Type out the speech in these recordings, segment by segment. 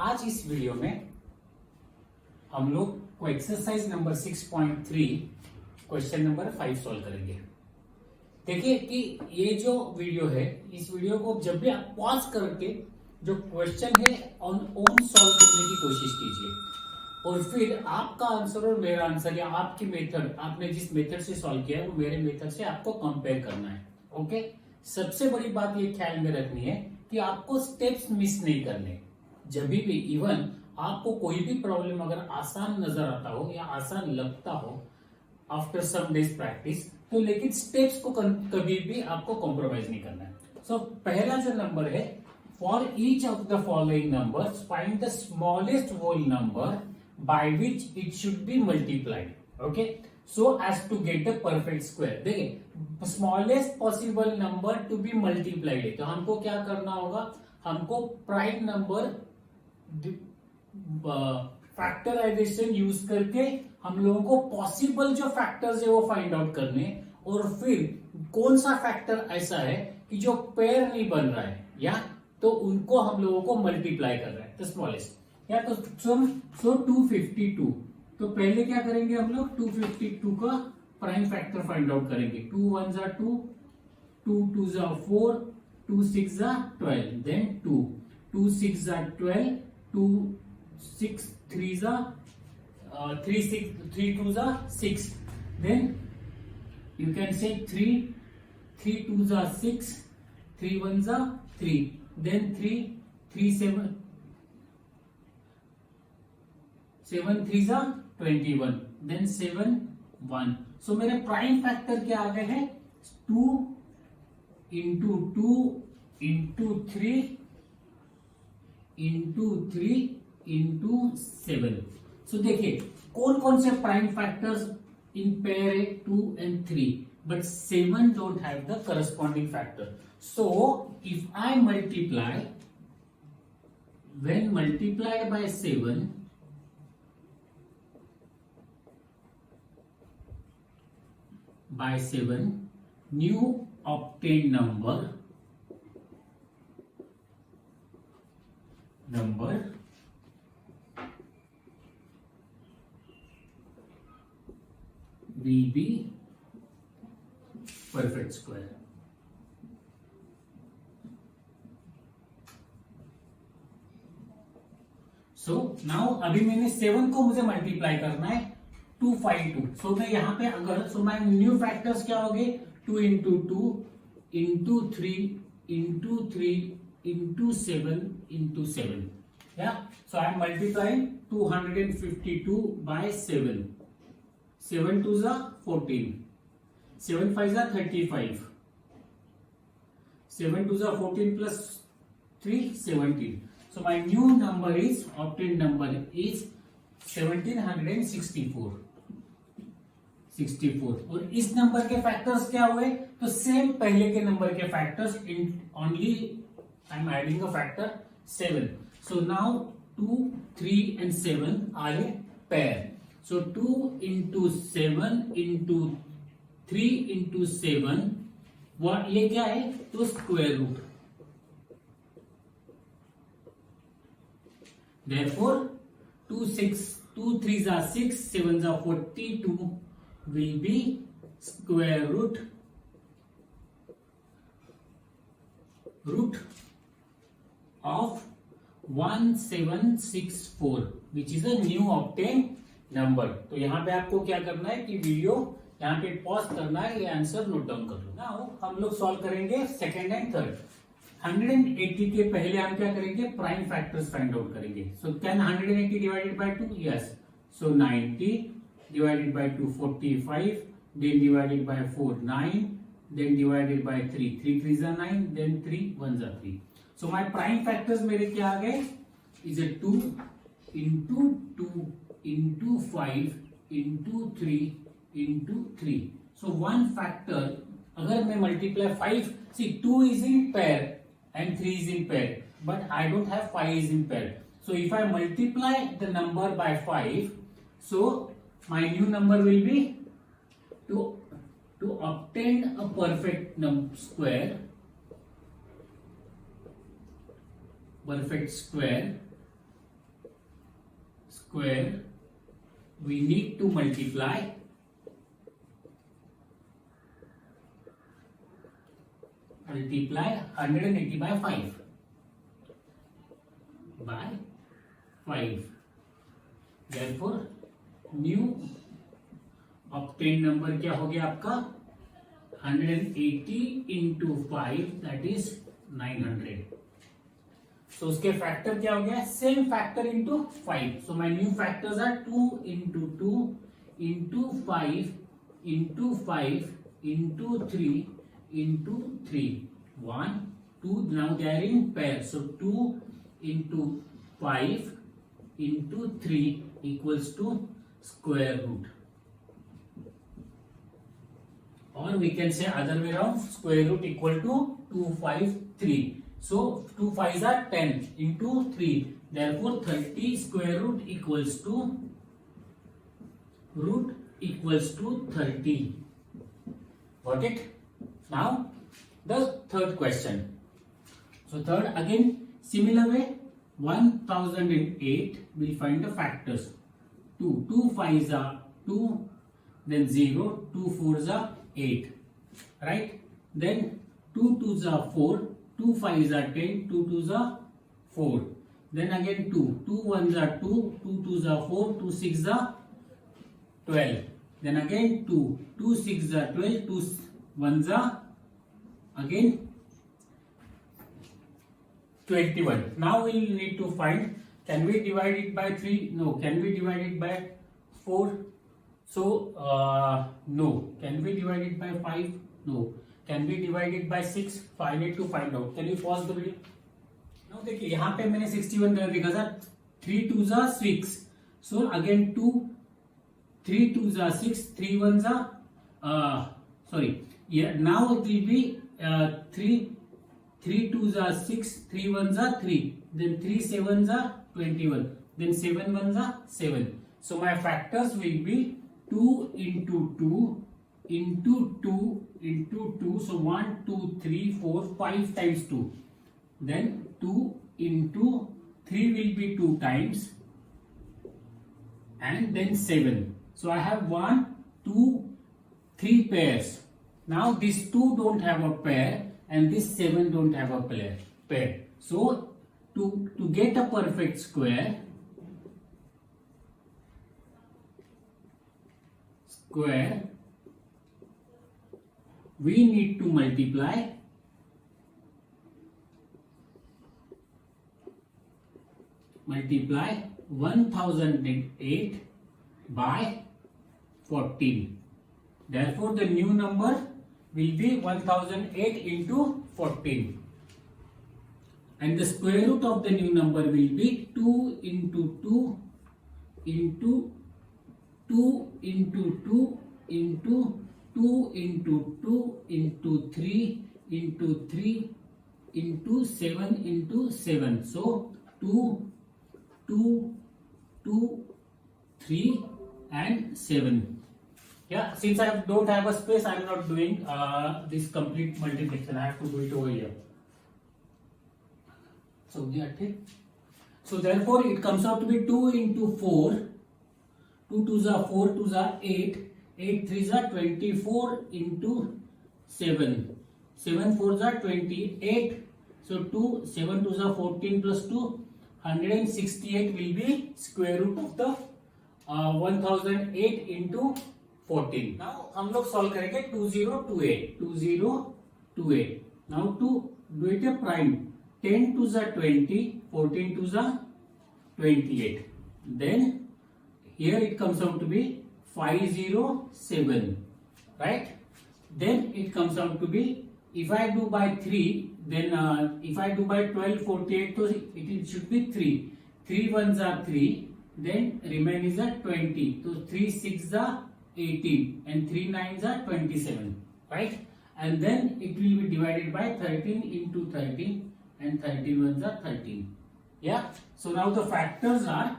आज इस वीडियो में हम लोग को exercise number 6.3 question number 5 solve करेंगे। देखिए कि ये जो वीडियो है, इस वीडियो को जब भी आप पॉज करके जो क्वेश्चन है ऑन ओन सॉल्व करने की कोशिश कीजिए और फिर आपका आंसर और मेरा आंसर या आपकी मेथड, आपने जिस मेथड से सॉल्व किया है वो मेरे मेथड से आपको कंपेयर करना है। ओके, सबसे बड़ी बात ये ख्याल में रखनी है कि आपको स्टेप्स मिस नहीं करने। जब भी इवन आपको कोई भी प्रॉब्लम अगर आसान नजर आता हो या आसान लगता हो आफ्टर सम डेज प्रैक्टिस, तो लेकिन स्टेप्स को कभी भी आपको कॉम्प्रोमाइज नहीं करना है। सो पहला जो नंबर है, for each of the following numbers find the smallest whole number by which it should be multiplied, okay, so as to get the perfect square. देखिए smallest possible number to be multiplied है, तो हमको क्या करना होगा, हमको prime number factorisation use करके हम लोगों को पॉसिबल जो फैक्टर्स है वो फाइंड आउट करने, और फिर कौन सा फैक्टर ऐसा है कि जो पेयर नहीं बन रहा है या तो उनको हम लोगों को मल्टीप्लाई कर रहा है, तो स्मॉलेस्ट या तो सो 252। तो पहले क्या करेंगे हम लोग, 252 का प्राइम फैक्टर फाइंड आउट करेंगे। 2 1 जा 2, 2 2 जा 4, 2 6 जा 12, देन 2 2 6 जा 12, 2 6 3 जा 3 6 3 2 जा 6, then you can say 3 3 2 जा 6, 3 1 जा 3, then 3 3 7 7 3 जा 21, then 7 1। सो मेरे प्राइम फैक्टर क्या आ गए हैं, 2 इंटू 2 इंटू 3 इंटू 3 इंटू 7। सो देखिए कौन कौन से प्राइम फैक्टर्स इन पेयर है, 2 and 3, but 7 don't have the corresponding factor. So if I multiply, when multiplied by 7, new obtained number will be perfect square। So now अभी मैंने 7 को मुझे multiply करना है 252। सो मैं यहां पे अगर माय न्यू फैक्टर्स क्या हो गए, 2 into 2 into 3 into 3 into 7 into 7, या सो आई एम मल्टीप्लाइंग 252 बाय 7। 7 2 जा 14, 7 5 जा 35, 7 2 जा 14 plus 3 17। So my new number is, obtained number is 1764। और इस नंबर के फैक्टर्स क्या हुए, तो सेम पहले के नंबर के factors, in only I am adding a factor 7। So now 2 3 and 7 are a pair. So 2 into 7 into 3 into 7, ये क्या है, तो स्क्वायर रूट। Therefore 2 3 जा 6, 7 जा 42 will be square root of 1764, which is a new obtained number। तो यहां पे आपको क्या करना है कि वीडियो यहां पे पॉज करना है, ये आंसर नोट डाउन कर लो। नाउ हम लोग सॉल्व करेंगे सेकेंड एंड थर्ड। 180 के पहले हम क्या करेंगे, प्राइम फैक्टर्स फाइंड आउट करेंगे। So can 180 divided by 2, yes, so 90 divided by 2 45, then divided by 4 9, then divided by 3 3 3 जा 9, देन 3 1 जा 3। सो माय प्राइम फैक्टर्स मेरे क्या आ गए, is a 2 into 2 into 5 into 3 into 3। So one factor अगर मैं multiply 5, see 2 is in pair and 3 is in pair, but I don't have 5 is in pair. So if I multiply the number by 5, so my new number will be, to obtain a perfect square, square, we need to multiply 180 by 5. Therefore new obtain number क्या हो गया आपका 180 into 5 that is 900. सो उसके factor क्या हो गया same factor into 5. So my new factors are 2 into 2 into 5 into 5 into 3 into 3. 1, 2, now they are in pair. So 2 into 5 into 3 equals to square root. Or we can say other way around, square root equal to 253. So 2 5s are 10 into 3. Therefore 30 square root equals to 30. Got it? Now the third question. So third again similar way 1008 we'll find the factors. 2 5s are 2, then 0, 2 4s are 8, right? Then 2 2s are 4, 2 5s are 10, 2 2s are 4. Then again 2 1s are 2, 2 2s are 4, 2 6s are 12. Then again 2 6s are 12, 2 1s are again 21. Now we will need to find, can we divide it by 3? No. Can we divide it by 4? So no. Can we divide it by 5? No. Can we divide it by 6? I need to find out. Can you pause the video? Now देखिए यहाँ पे मैंने 61 कर दिया था. 3 2s are 6. So again 3 2s are 6, 3 1s are sorry. Yeah, now it will be 3 2s are 6, 3 1s are 3, then 3 7s are 21, then 7 1s are 7. So my factors will be 2 into 2 into 2 into 2. So 1 2 3 4 5 times 2. Then 2 into 3 will be 2 times and then 7. So I have 1 2 3 pairs. Now these 2 don't have a pair and this 7 don't have a pair. So to get a perfect square, we need to multiply 1008 by 14. Therefore the new number will be 1008 into 14, and the square root of the new number will be 2 into 2 into 2 into 2 into 2 into 2 into 3 into 3 into 7 into 7. So 2 2 2 3 and 7. Yeah, since I don't have a space, I am not doing this complete multiplication. I have to do it over here. So therefore it comes out to be 2 into 4. 2 2s are 4, 2s are 8, 8 3s are 24 into 7. 7 4s are 28. So 7 2s are 14 plus 2, 168 will be square root of the 1008 into 14. Now हम लोग solve करेंगे 2028. Now to do it a prime, 10 2s are 20, 14 2s are 28. Then here it comes out to be 507, right? Then it comes out to be, if I do by 3, then if I do by 12 48, so it should be 3. 3 1s are 3, then remain is a 20. So 3 6s are 18 and 3 9s are 27, right? And then it will be divided by 13 into 13 and 13 1s are 13. Yeah. So now the factors are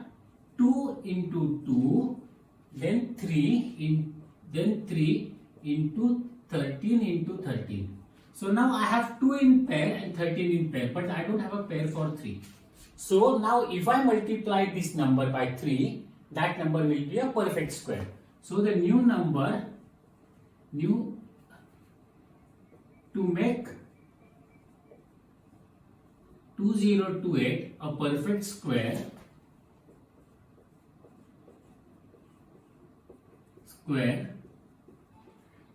2 into 2, then 3 into 13 into 13. So now I have 2 in pair and 13 in pair, but I don't have a pair for 3. So now if I multiply this number by 3, that number will be a perfect square. So the new number, to make 2028 a perfect square,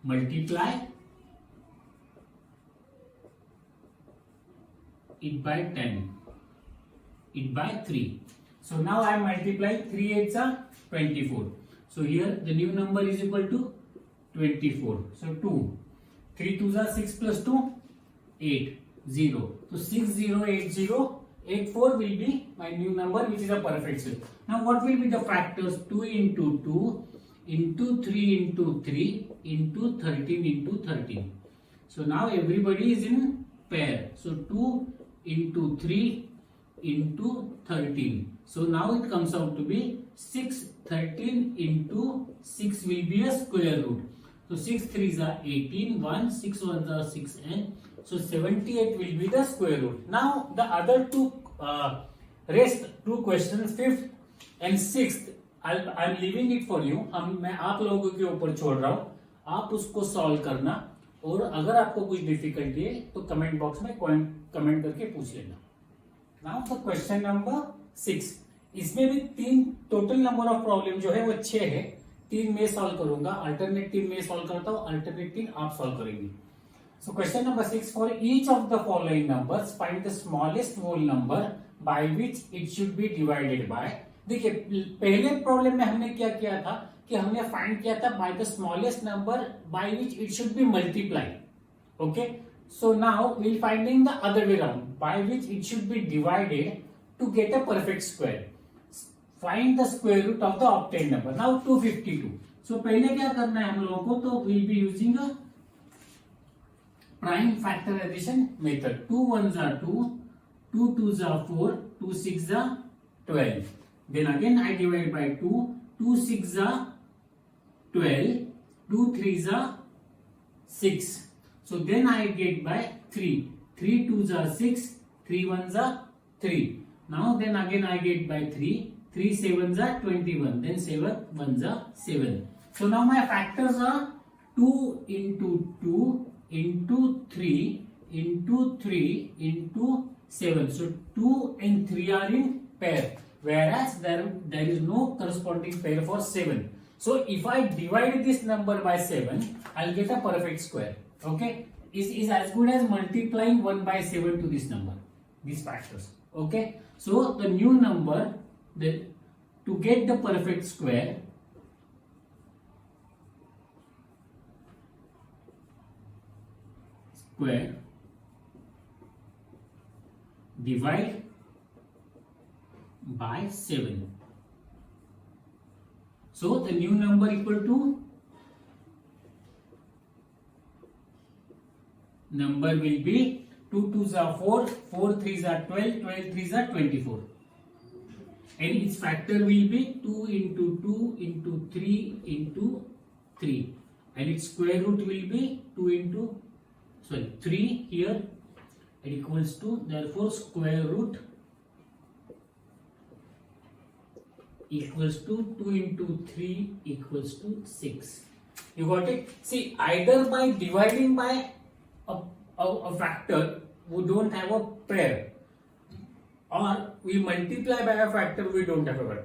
multiply it by 10, it by 3. So now I multiply 3 8s are 24. So here the new number is equal to 24. So 2. 3 2s are 6 plus 2, 8, 0. So 608084 will be my new number, which is a perfect square. Now what will be the factors? 2 into 2 into 3 into 3 into 13 into 13. So now everybody is in pair. So 2 into 3 into 13. So now it comes out to be 6. 13 into 6 will be a square root. So 6 3s are 18, 1, 6 1s are 6, and so 78 will be the square root. Now the other two rest two questions, 5th and 6th, I'm leaving it for you. मैं आप लोगों के ऊपर छोड़ रहा हूँ, आप उसको सॉल्व करना, और अगर आपको कुछ डिफिकल्टी है तो कमेंट बॉक्स में कमेंट करके पूछ लेना. नाउ द क्वेश्चन नंबर 6, इसमें भी 3 टोटल नंबर ऑफ प्रॉब्लम जो है वो 6 है. 3 में सॉल्व करूंगा, अल्टरनेट 3 में सॉल्व करता हूँ, अल्टरनेट 3 आप सॉल्व करेंगे. So question number 6, for each of the following numbers find the smallest whole number by which it should be divided by. देखिए पहले प्रॉब्लम में हमने क्या किया था कि हमने फाइंड किया था by the smallest number by which it should be multiplied. Okay, so now we'll finding the other way around, by which it should be divided to get a perfect square. Find the square root of the obtained number. Now 252. So पहले क्या करना है हम लोगों को, तो we'll be using a prime factorization method. 2 1s are 2, 2 2s are 4, 2 6s are 12. Then again I divide by 2, 2 6s are 12, 2 3s are 6. So then I get by 3, 3 2s are 6, 3 1s are 3. Now then again I get by 3, 3 7s are 21, then 7 1s are 7. So now my factors are 2 into 2 into 3 into 3 into 7. So 2 and 3 are in pair, whereas there is no corresponding pair for 7. So if I divide this number by 7, I'll get a perfect square. Okay, is as good as multiplying 1 by 7 to this number, these factors. Okay, so the new number, to get the perfect square, divide by 7. So the new number equal to, number will be 2 2s are 4, 4 3s are 12, 12 3s are 24, and its factor will be 2 into 2 into 3 into 3, and its square root will be 3 here, it equals to, therefore square root equals to 2 into 3 equals to 6. You got it? See, either by dividing by a factor we don't have a pair, or we multiply by a factor we don't have a pair.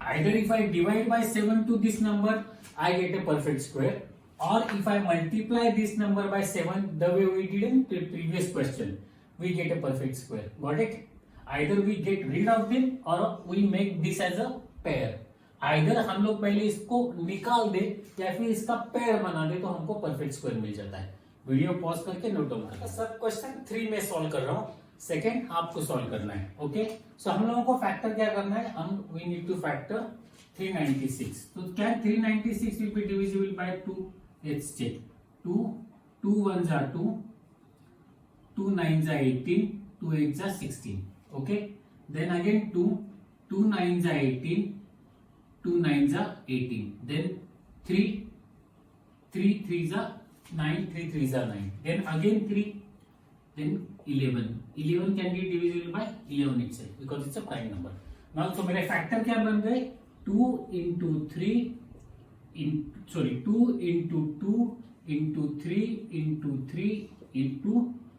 Either if I divide by 7 to this number, I get a perfect square, or if I multiply this number by 7 the way we did in the previous question, we get a perfect square. Got it? Either we get rid of them or we make this as a pair. Either हम लोग पहले इसको निकाल दे या फिर इसका pair बना दे तो हमको परफेक्ट स्क्वायर मिल जाता है. वीडियो पॉज करके नोट डाउन करना. सब क्वेश्चन 3 में सॉल्व कर रहा हूँ, सेकंड आपको सॉल्व करना है. ओके, सो हम लोगों को फैक्टर क्या करना है, हम वी नीड टू फैक्टर 396. तो क्या 396 will be divisible by 2? Let's check. 2 2 1s are 2, 2 9s are 18, 2 8s are 16. Okay, then again 2 2 9s are 18, 2 9s are 18, then 3 3 3s are 9, 3 3s are 9, then again 3, then 11, 11 can be divisible bye 11 itself because it's a prime number. Now तो मेरे factor क्या बन गए 2 into 3 2 into 2 into 3 into 3 into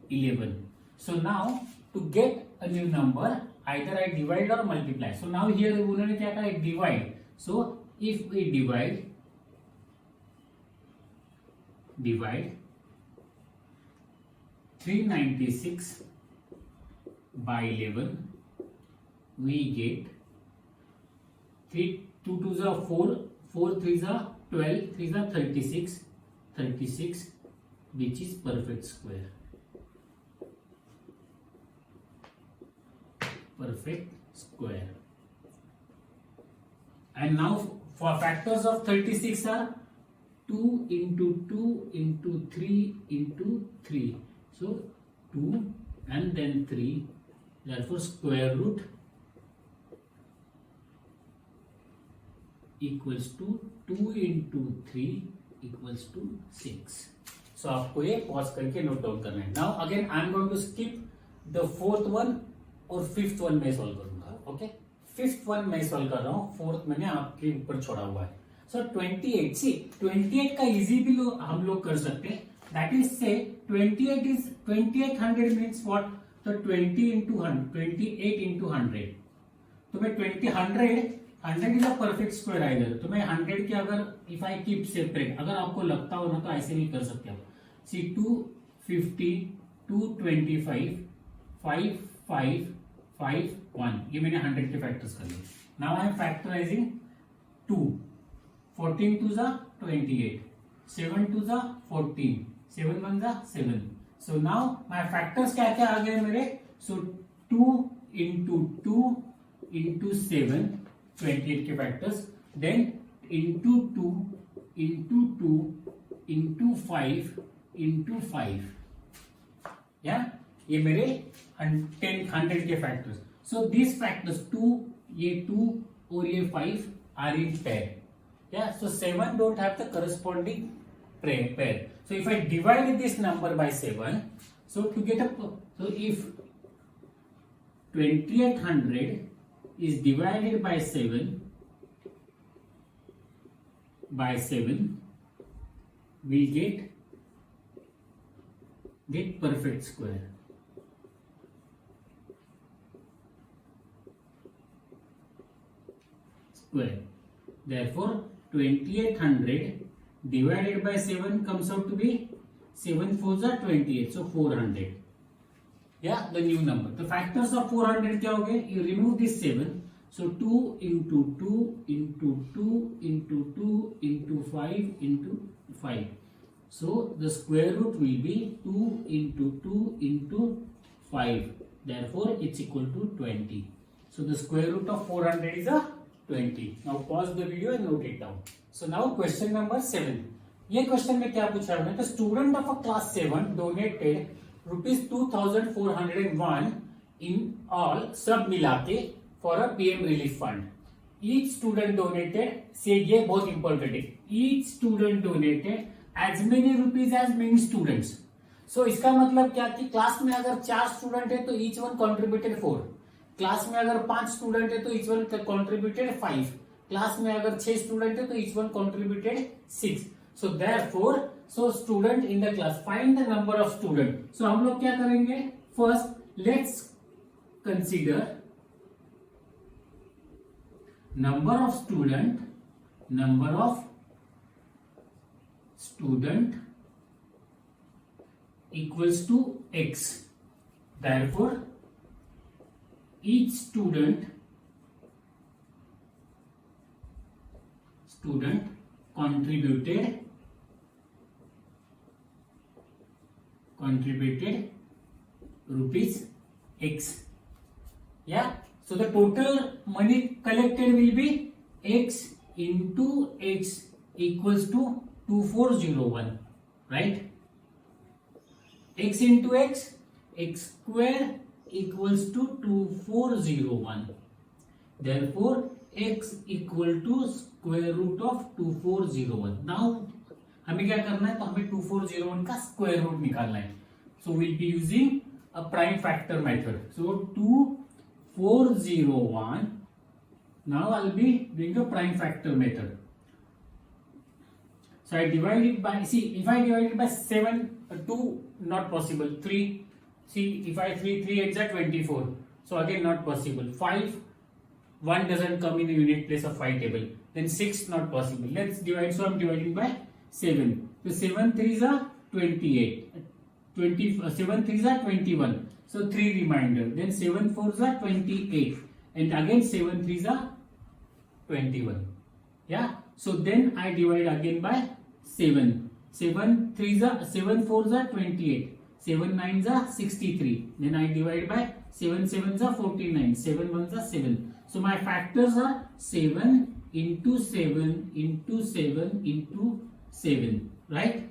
11. So now to get a new number either I divide or multiply. So now here उन्होंने क्या कहा divide. So if we divide 396 by 11 we get 3 2 2s are 4 4 3s are 12 3s are 36 which is perfect square. And now for factors of 36 are 2 into 2 into 3 into 3. So 2 and then 3. Therefore square root equals to 2 into 3 equals to 6. So आपको ये pause करके note down करना है. Now again I am going to skip the fourth one और fifth one में solve करूंगा. Okay, fifth one में solve कर रहा हूं, फोर्थ मैंने आपके ऊपर छोड़ा हुआ है. सो 28 सी 28 का इजी भी हम लोग कर सकते हैं. दैट इज से 28 is 2800 मीन्स व्हाट. तो 20 into 100 28 into 100. तो मैं 100 is a perfect square either. तो मैं 100 के अगर इफ आई कीप सेपरेट अगर आपको लगता हो ना तो ऐसे भी कर सकते हो. सी 250 225 5 5 5 1 ये मैंने 100 के फैक्टर्स कर लिए. नाउ आई एम फैक्टराइजिंग 2 14 2 जा 28 7 2 जा 14 7 1 जा 7. सो नाउ माय फैक्टर्स क्या क्या आ गए मेरे. सो 2 into 2 into 7 28 के factors. Then into 2 into 2 into 5 into 5. या ये मेरे 100 के फैक्टर्स. सो दिस फैक्टर्स 2 ये 2 और ये 5 are in pair. Yeah, so 7 don't have the corresponding pair. So if I divide this number by 7, so to get so if 2800 is divided by 7 we get perfect square. Therefore 2800 divided by 7 comes out to be 7 4s are 28, so 400. Yeah, the new number. The factors of 400 क्या हो गए. You remove this 7, so 2 into 2 into 2 into 2 into 5 into 5. So the square root will be 2 into 2 into 5. Therefore it's equal to 20. So the square root of 400 is a 20. Now pause the video and note it down. So now question number 7. ये question में क्या पूछा है. The student of a class 7 donated ₹2401 in all सब मिलाके for a PM relief fund. Each student donated, से ये बहुत इंपॉर्टेंट है, each student donated as many rupees as many students. So इसका मतलब क्या कि क्लास में अगर 4 स्टूडेंट है तो each one contributed 4. क्लास में अगर 5 स्टूडेंट है तो each one contributed 5. क्लास में अगर 6 स्टूडेंट है तो each one contributed 6. So therefore, so student in the class, find the number of student. So हम लोग क्या करेंगे. First let's consider number of student equals to x. Therefore each student contributed rupees x. Yeah, so the total money collected will be x into x equals to 2401, right? X into x square equals to 2401. Therefore x equal to square root of 2401. Now हमें क्या करना है, तो हमें 2401 का square root निकालना है. So we'll be using a prime factor method. So 2401. Now I'll be doing a prime factor method. So I divide it by, see, if I divide it by 7, 2 not possible. 3, see, if I 3 8 are 24. So again not possible. 5, 1 doesn't come in the unit place of 5 table. Then 6 not possible. Let's divide. So I'm dividing by 7. So 7 3s are 28. 7 3s are 21. So 3 remainder. Then 7 4s are 28. And again 7 3s are 21. Yeah. So then I divide again by 7. 7 3s are 7 4s are 28. 7 9s are 63. Then I divide by 7 7s are 49. 7 1s are 7. So my factors are 7 into 7 into 7 into 7. Right?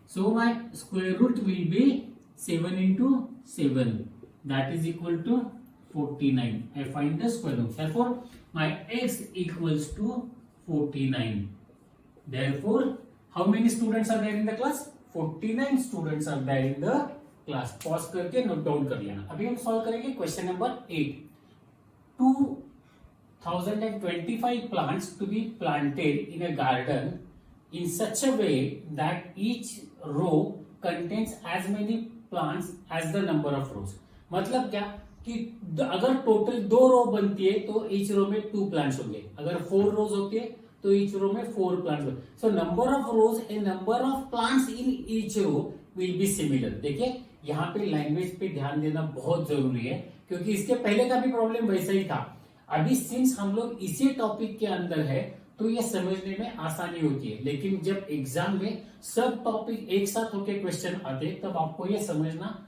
So my square root will be 7 into 7. That is equal to 49. I find the square root. Therefore, my x equals to 49. Therefore, how many students are there in the class? 49 students are there in the class. Pause करके note down कर लेना. अभी हम solve करेंगे question number 8. 2025 plants to be planted in a garden in such a way that each row contains as many plants as the number of rows. मतलब क्या कि अगर टोटल 2 रो बनती है तो ईच रो में 2 प्लांट्स होंगे. अगर 4 रोज होती है तो ईच रो में 4 प्लांट्स होंगे. So number of rows and number of plants in each row will be similar. देखिए यहाँ पे लैंग्वेज पे ध्यान देना बहुत जरूरी है क्योंकि इसके पहले का भी प्रॉब्लम वैसा ही था. अभी सिंस हम लोग इसी टॉपिक के अंदर है तो ये समझने में आसानी होती है. लेकिन जब एग्जाम में सब टॉपिक एक साथ होके क्वेश्चन आते तब आपको ये समझना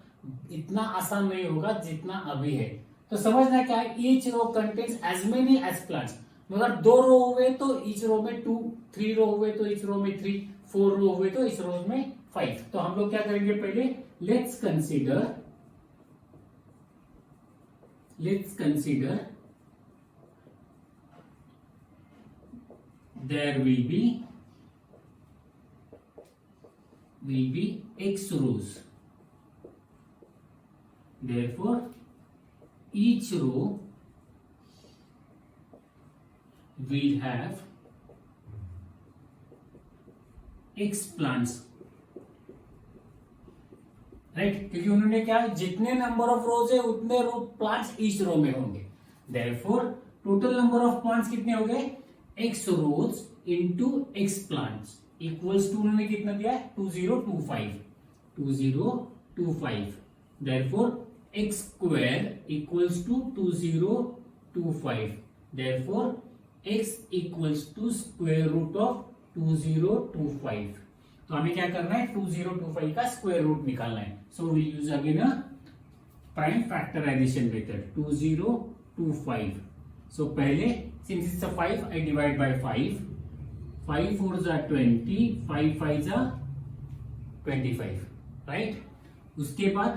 इतना आसान नहीं होगा जितना अभी है. तो समझना क्या है, each row contains as many as plants. मगर 2 रो हुए तो ईच रो में 2, 3 रो हुए तो ईच रो में 3, 4 रो हुए तो ईच रो में 5. तो हम लोग क्या करेंगे, पहले let's consider there will be x rows. Therefore, each row will have x plants. Right, क्योंकि उन्होंने क्या, जितने नंबर ऑफ रोज है उतने रो प्लांट्स ईच रो में होंगे. Therefore total number of plants कितने हो गए, x rows into x plants equals to उन्होंने कितना दिया है 2025. Therefore x square equals to 2025. Therefore x equals to square root of 2025. तो हमें क्या करना है, 2025 का स्क्वायर रूट निकालना है. So we use again a prime factorisation method 2025. So पहले since it's a 5, I divide by 5. 5 4s are 20, 5 5s are 25, right? उसके बाद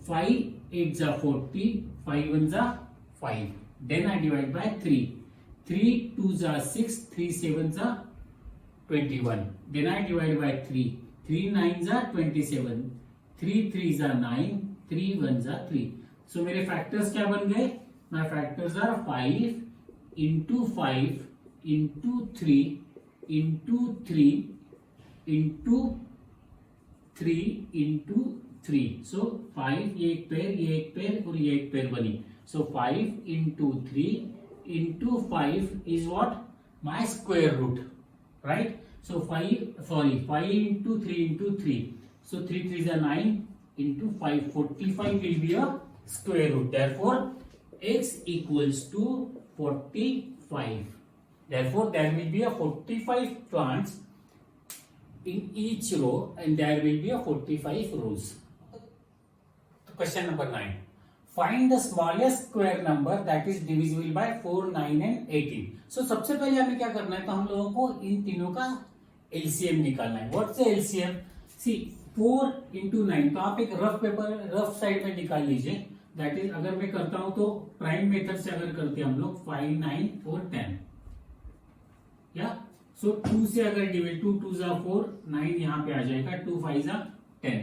5 8s are 40, 5 1s are 5. Then I divide by 3. 3 2s are 6, 3 7s are 21. Then I divide by 3. 3 9s are 27. 3 3s are 9, 3 1s are 3. So मेरे factors क्या बन गए, my factors are 5 into 5 into 3 into 3 into 3 into 3. So 5 ये एक pair, ये एक pair और ये एक पेयर बनी. So 5 into 3 into 5 is what, my square root, right? So 5 into 3 into 3. So 3 3s are 9 into 5, 45 will be a square root. Therefore x equals to 45. Therefore there will be a 45 plants in each row and there will be a 45 rows. Question number 9. Find the smallest square number that is divisible by 4, 9 and 18. So सबसे पहले हमें क्या करना है, तो हम लोगों को इन तीनों का LCM निकालना है. What's the LCM? See 4 into 9. तो आप एक रफ साइड में निकाल लीजिए. दैट इज अगर मैं करता हूं तो प्राइम मेथड से अगर करते हैं हम लोग 5 9 और 10, या सो 2 से अगर डिवाइड 2 2 जा 4, 9 यहां पे आ जाएगा, 2 5 जा 10.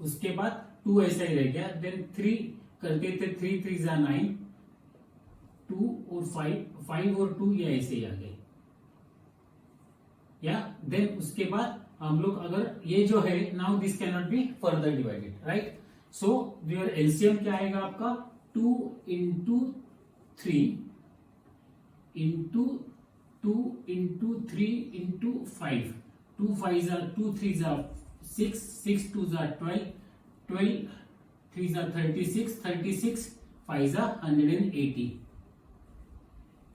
उसके बाद 2 ऐसा ही रह गया, देन 3 करते थे, 3 3 जा 9, 2 और 5 और 2 ये ऐसे ही आ गए, या देन उसके बाद हम लोग अगर ये जो है, now this can not be further divided, right. So your LCM क्या आएगा आपका, 2 इंटू 3 इंटू 2 इंटू 3 इंटू 5, 2 5 जा 2 3 जा 6, 6 2 जा 12, 12 3 जा 36, 36 5 जा 180,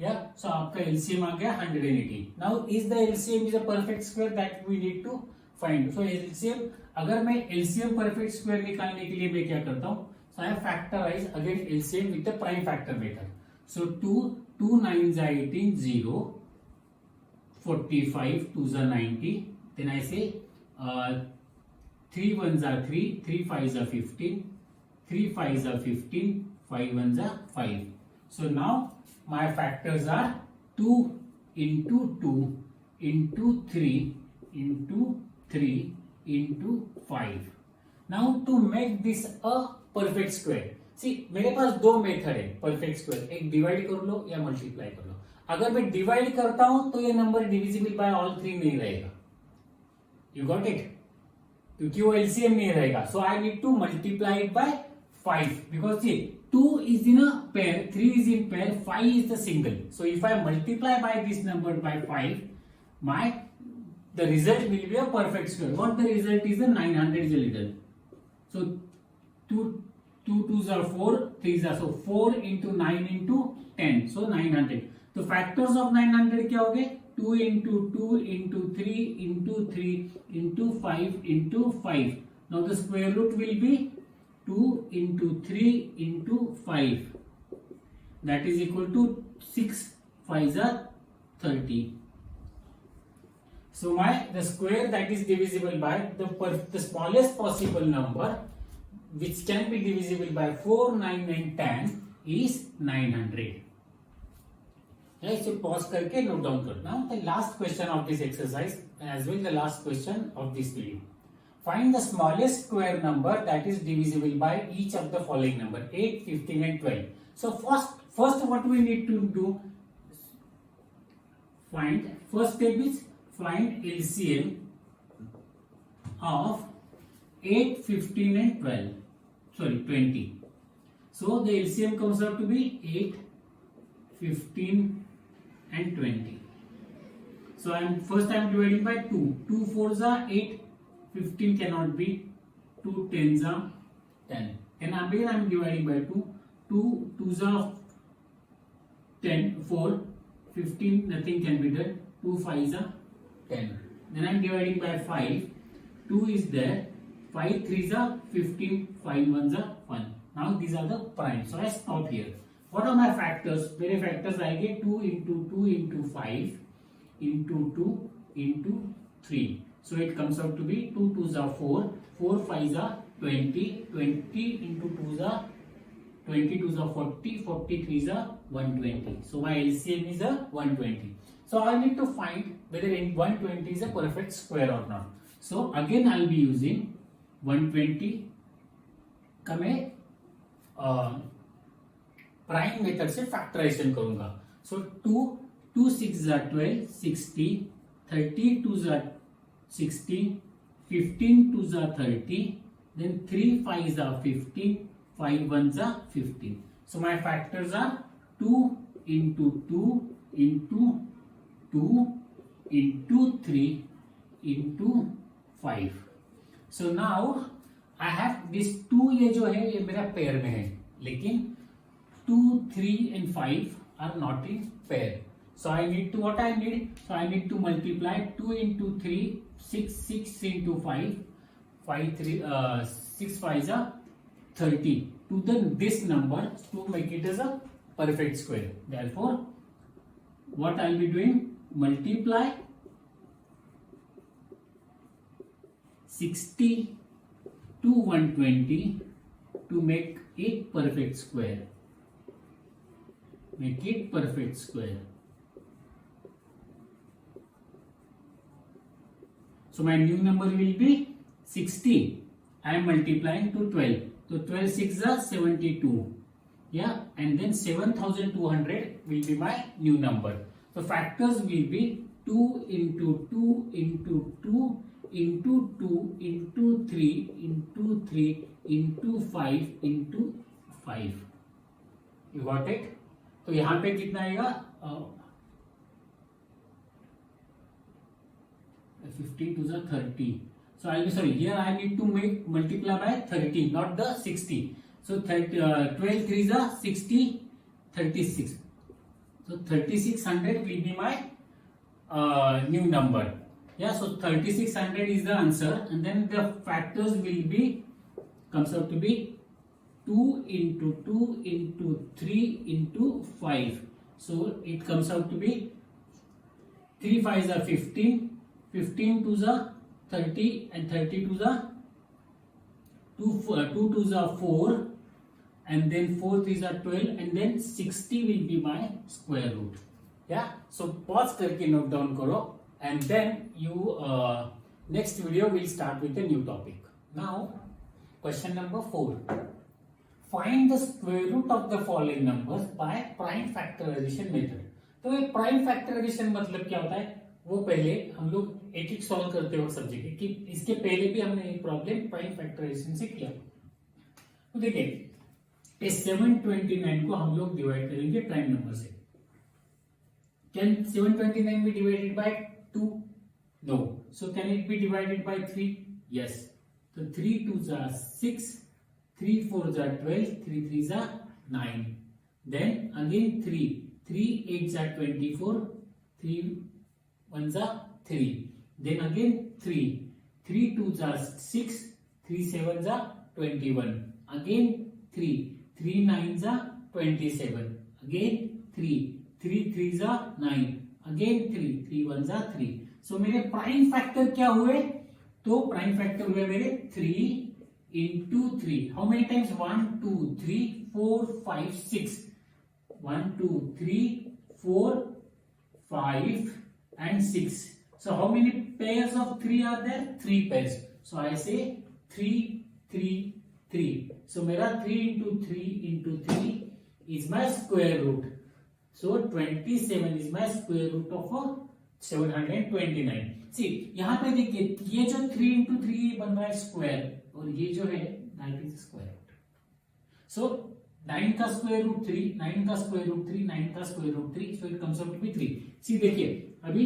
या सो आपका एलसीएम आ गया 180। Now is the LCM is a perfect square, that we need to find. So LCM, अगर मैं एलसीएम परफेक्ट स्क्वायर निकालने के लिए मैं क्या करता हूं, so I factorise again LCM with the prime factor method. So 2 9 जा 18, 0, 45 2 जा 90, देन आई से 3 1 जा 3, 3 5 जा 15, 3 5 जा 15, 5 1 जा 5। So now my factors are 2 into 2 into 3 into 3 into 5. Now to make this a perfect square, see मेरे पास दो मेथड है परफेक्ट स्क्वायर, एक डिवाइड कर लो या मल्टीप्लाई कर लो। अगर मैं डिवाइड करता हूं तो ये नंबर डिविजिबल बाय ऑल 3 नहीं रहेगा, यू गॉट इट, क्योंकि वो एलसीएम नहीं रहेगा। So I need to multiply it by 5 because see 2 is in a pair, 3 is in pair, 5 is the single. So if I multiply by this number by 5, the result will be a perfect square. What the result is, the 900 is a little. So 2 2s are 4, 3s are, so 4 into 9 into 10, so 900. तो factors of 900 क्या हो गए, 2 into 2 into 3 into 3 into 5 into 5. Now the square root will be 2 into 3 into 5, that is equal to 6 5s are 30. So the square that is divisible by the smallest possible number which can be divisible by 4 9 9 10 is 900. Right, so pause करके note down करना। The last question of this exercise as well the last question of this video. Find the smallest square number that is divisible by each of the following number 8, 15 and 12. So first what we need to do, first step is find LCM of 8, 15 and 12. Sorry, 20. So the LCM comes out to be 8, 15 and 20. So I am dividing by 2. 2 4s are 8. 15 cannot be, 2 10s are 10. Then again I am dividing by 2. 2 2s are 10, 4. 15 nothing can be done. 2 5s are 10. Then I am dividing by 5. 2 is there. 5 3s are 15. 5 1s are 1. Now these are the primes. So I stop here. What are my factors? मेरे factors आएंगे 2 into 2 into 5 into 2 into 3. So it comes out to be 2 2s are 4, 4 5s are 20, 20 into 2s are 20 2s are 40, 40 3s are 120. So my LCM is a 120. So I need to find whether 120 is a perfect square or not. So again I will be using 120 का मैं prime method से factorisation करूंगा। सो 2 6 are 12, 60, 30 2s are 60, 15 2s are 30, then 3 5s are 15, 5 1s are 15. So my factors are 2 into 2 into 2 into 3 into 5. So now I have this 2, ये जो है ये मेरा pair में है, लेकिन 2 3 and 5 are not in pair. So I need to, what I need? So I need to multiply 2 into 3, 6, 6 into 5, 5 3, 6 5s are 30. To this number to make it as a perfect square. Therefore, what I'll be doing? Multiply 60 to 120 to make it perfect square. Make it perfect square. So my new number will be 60 I am multiplying to 12. So 12 6 are 72. Yeah, and then 7200 will be my new number. So factors will be 2 into 2 into 2 into 2 into 3 into 3 into 5 into 5. You got it? तो यहां पे कितना आएगा 15 to the 30. So I'll be sorry, here I need to make multiply by 30, not the 60. So 12 3 is 60, 36. So 3600 will be my new number. Yeah, so 3600 is the answer, and then the factors will be, comes out to be 2 into 2 into 3 into 5. So it comes out to be 3 5s are 15, 15 2s are 30, and 30 2s are 2 2s are 4, and then 4 3s are 12, and then 60 will be my square root. Yeah, so pause करके note down करो, and then you next video will start with a new topic. Now question number 4. Find the square root of the following numbers by prime factorization method. तो ये prime factorisation मतलब क्या होता है, वो पहले हम लोग एक एक सॉल्व करते वक्त समझेंगे कि इसके पहले भी हमने एक प्रॉब्लम प्राइम फैक्टराइजेशन से किया. तो देखिए इस 729 को हम लोग डिवाइड करेंगे प्राइम नंबर से. Can 729 be divided by 2? No. So can it be divided by 3? Yes. So 3 2s are 6, 3 4s are 12, 3 3s are 9. Then again 3 8s are 24, 3 1s are 3. Then again 3 2s are 6, 3 7s are 21. Again 3 9s are 27. Again 3 3s are 9. Again 3 1s are 3. So मेरे prime factor क्या हुए, तो prime factor हुए मेरे 3 into 3. How many times? 1 2 3 4 5 6. 1 2 3 4 5 and 6. So how many pairs of 3 are there? 3 pairs. So I say 3 3 3. So मेरा 3 into 3 into 3 is my square root. So 27 is my square root of 729. See यहाँ पे देखिए ये जो 3 into 3 बन रहा है square, और ये जो है दैट इज स्क्वायर रूट. सो 9 का स्क्वायर रूट 3, 9 का स्क्वायर रूट 3, 9 का square root 3. So it comes out to be 3. See देखिए अभी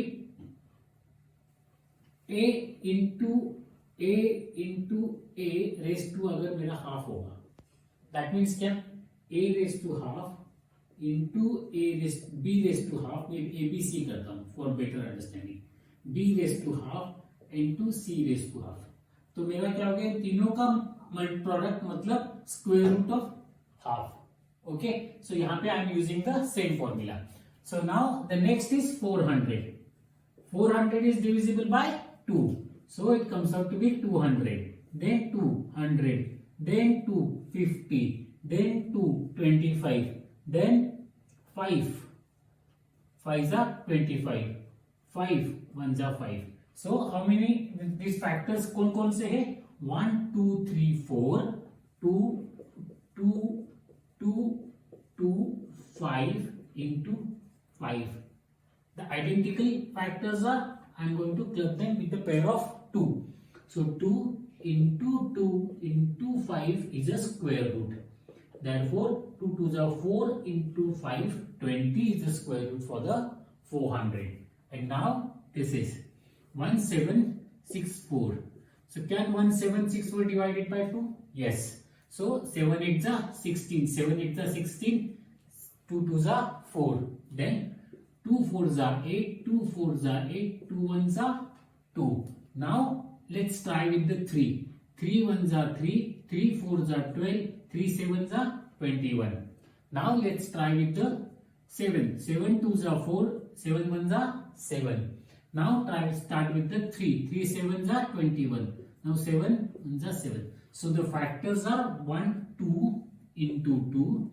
a into a raise to अगर मेरा हाफ होगा, दैट मीन्स क्या, a raise to half into b raise to half. मैं ABC करता हूं for better understanding. b raise to half into c raise to half. तो मेरा क्या हो गया, तीनों का प्रोडक्ट मतलब square root of half. Okay, so यहां पे I am using the same formula. So now the next is 400. 400 is divisible by 2. So it comes out to be 200. Then 200. Then 250. Then 225. Then 5. 5s are 25. 5 1s are 5. So how many these factors कौन से है? 1 2 3 4 2 2 2 2 5 into 5. The identical factors are, I am going to club them with a pair of 2. So 2 into 2 into 5 is a square root. Therefore 2 2s are 4 into 5, 20 is the square root for the 400. And now this is 1764. So can 1764 divided by 2? Yes. So 7 8s are 16, 7 8s are 16, 2 2s are 4. Then 2 4s are 8, 2 4s are 8, 2 1s are 2. Now let's try with the 3. 3 1s are 3, 3 4s are 12, 3 7s are 21. Now let's try with the 7. 7 2s are 4, 7 1s are 7. Now start with the 3. 3 7s are 21. Now 7 1s are 7. So the factors are 1 2 into 2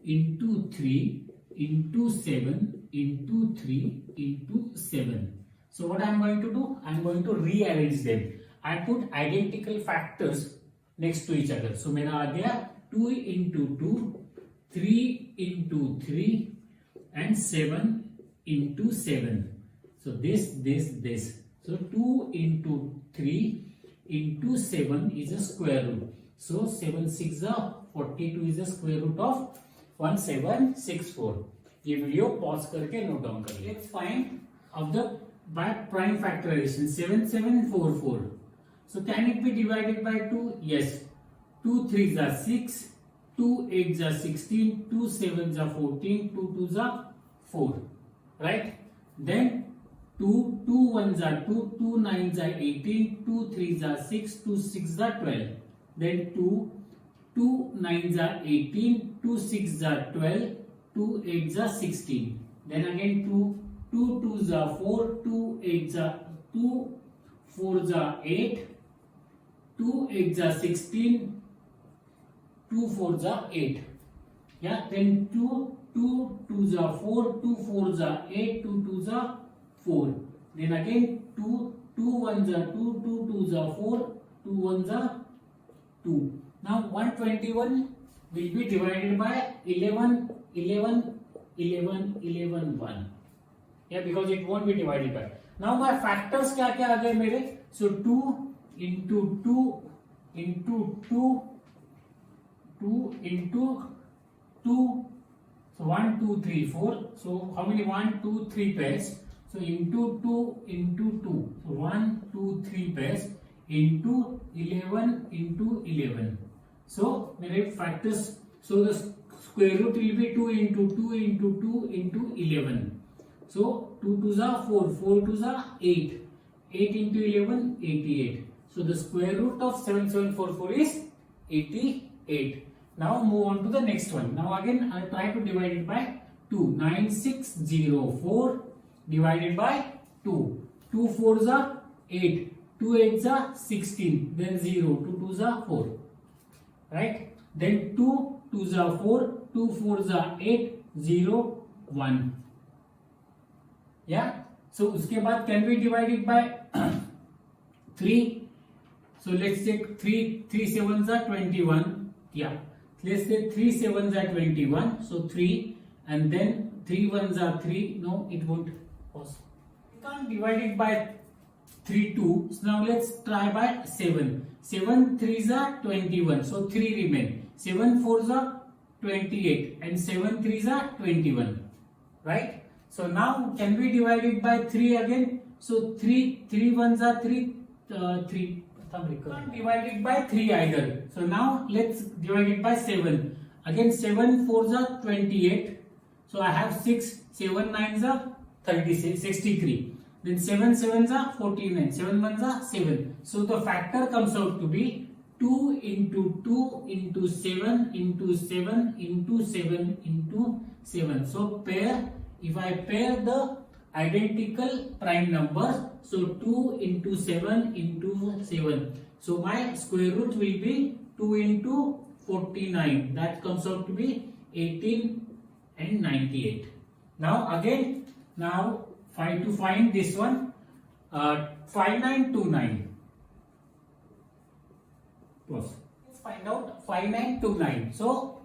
into 3 into 7 into 3 into 7. So what I am going to do? I am going to rearrange them. I put identical factors next to each other. So मेरा आ गया 2 into 2, 3 into 3 and 7 into 7. So this. So 2 into 3 into 7 is a square root. So 7 6 42 is a square root of 1764. ये video pause करके note down कर लिया. Let's find of the by prime factorization 7744. So can it be divided by 2? Yes. 2 3s are 6, 2 8s are 16, 2 7s are 14, 2 2s are 4. Right? Then 2 1s are 2, 2 9s are 18, 2 3s are 6, 2 6s are 12. Then 2 9s are 18, 2 6s are 12, 2 8s are 16. Then again 2 2s are 4, 2 8s are 2 4s are 8, 2 8s are 16, 2 4s are 8. Yeah. Then 2 2s are 4, 2 4s are 8, 2 2s are 4. Then again 2 1s are 2, 2 2s are 4, 2 1s are 2. Now 121 will be divided by 11 11 11 11 1. Yeah, because it won't be divided by. Now my factors क्या क्या आ गए मेरे? So 2 into 2 into 2 2 into 2. So 1 2 3 4. So how many? 1 2 3 pairs. So into 2 into 2. So 1 2 3 pairs into 11 into 11. So मेरे factors. So the square root will be 2 into 2 into 2 into 11. So 2 2s are 4, 4 2s are 8, 8 into 11 88. So the square root of 7744 is 88. Now move on to the next one. Now again I'll try to divide it by 2. 9604 divided by 2. 2 4s are 8, 2 8s are 16, then 0, 2 2s are 4. Right? Then 2 2s are 4, 2 4s are 8, 0 1. Yeah. So उसके बाद can be divided by 3. So let's take 3 7s are 21. Yeah. Let's say 3 7s are 21. So 3 and then 3 1s are 3. No, it won't. Pause. You can't divide it by 3 2. So now let's try by 7. 7 3s are 21. So 3 remain. 7 4s are 28 and 7 3s are 21. Right? So now can we divide it by 3 again? So 3 1s are 3. 3. Can't divide it by 3 either. So now let's divide it by 7. Again 7 4s are 28. So I have 6. 7 9s are 36, 63. Then 7 7s are 49. 7 1s are 7. So the factor comes out to be 2 into 2 into 7 into 7 into 7 into 7. So if I pair the identical prime numbers, so 2 into 7 into 7. So my square root will be 2 into 49. That comes out to be 18 and 98. Now again, to find this one, 5929. Let's find out 5929. So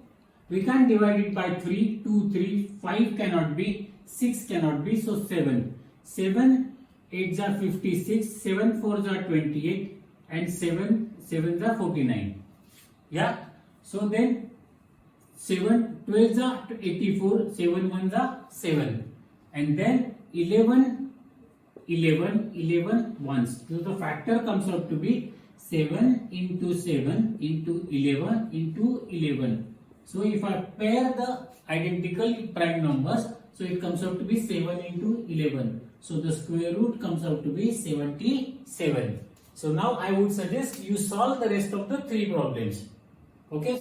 we can divide it by 3, 2, 3, 5 cannot be, 6 cannot be, so 7. 7 8s are 56, 7 4s are 28 and 7 7s are 49. Yeah. So then 7 12s are 84, 7 1s are 7 and then 11 ones. So the factor comes out to be 7 into 7 into 11 into 11. So if I pair the identical prime numbers, so it comes out to be 7 into 11. So the square root comes out to be 77. So now I would suggest you solve the rest of the 3 problems. Okay.